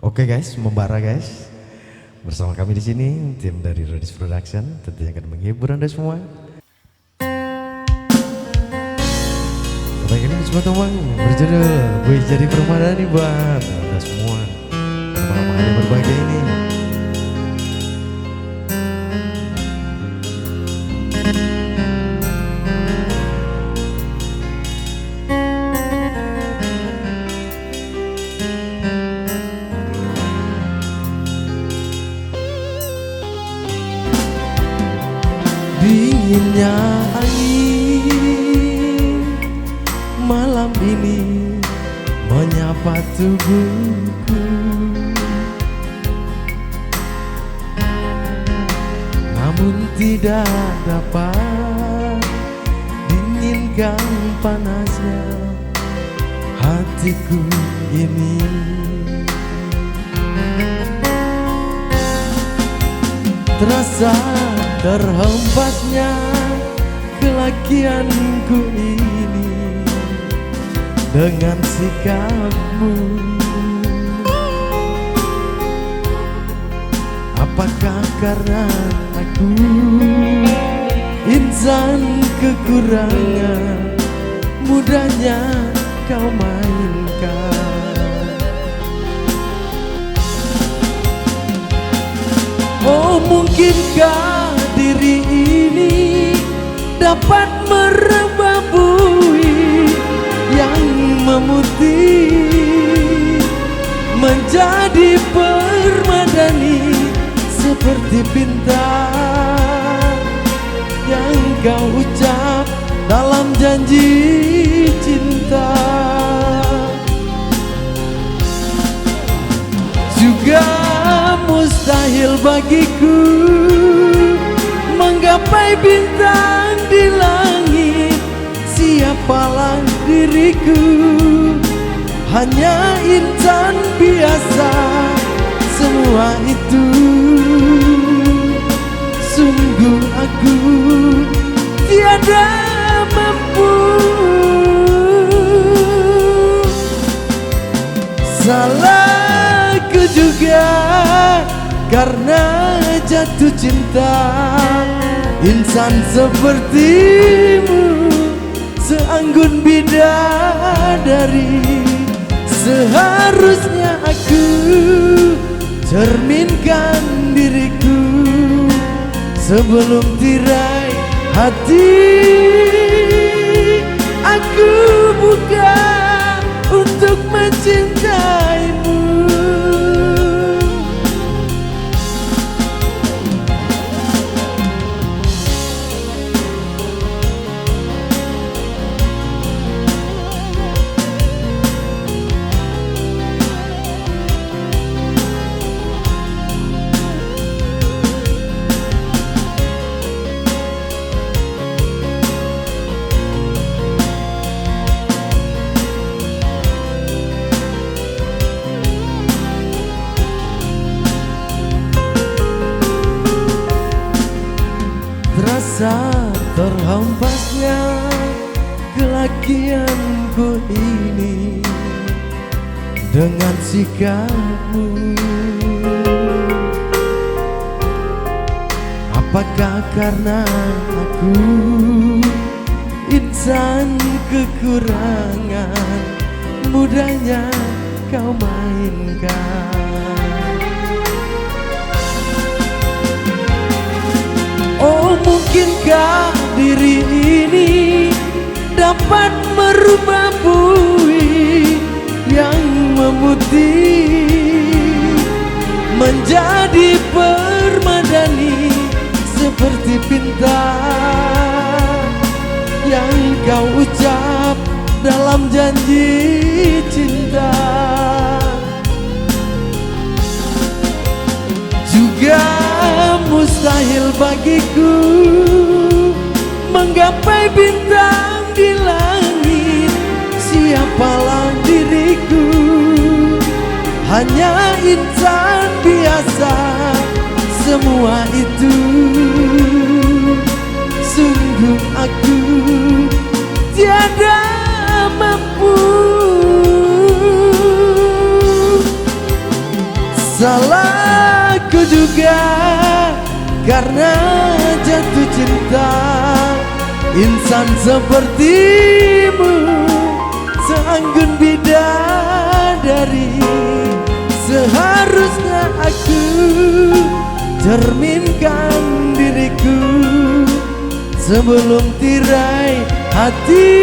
Oke guys, membara guys. Bersama kami di sini tim dari Rodis Production tentunya akan menghibur Anda semua. Baik, ini semua teman berjudul Gue Jadi Permadani buat Anda semua. Malam hari berbahagia ini. Dinginnya angin malam ini menyapa tubuhku, namun tidak dapat dinginkan panasnya hatiku ini. Terasa terhempasnya kelakianku ini dengan sikapmu. Apakah karena aku insan kekurangan, mudahnya kau mainkan? Oh, mungkinkah diri ini dapat merebabui yang memutih menjadi permadani seperti bintang yang kau ucap dalam janji cinta. Juga mustahil bagiku menggapai bintang di langit. Siapalah diriku, hanya insan biasa. Semua itu sungguh aku tiada mampu. Salahku juga karena jatuh cinta insan sepertimu, seanggun bidadari. Seharusnya aku cerminkan diriku sebelum tirai hati aku buka untuk mencintaimu. Terasa terhempasnya kelakianku ini dengan sikapmu. Apakah karena aku insan kekurangan, mudahnya kau mainkan? Oh, mungkinkah diri ini dapat merubah bui yang memutih menjadi permadani seperti bintang yang kau ucap dalam janji cinta. Juga mustahil bagiku menggapai bintang di langit. Siapalah diriku, hanya insan biasa. Semua itu sungguh aku tiada mampu. Salahku juga karena jatuh cinta. Insan sepertimu, seanggun bidadari. Seharusnya aku cerminkan diriku sebelum tirai hati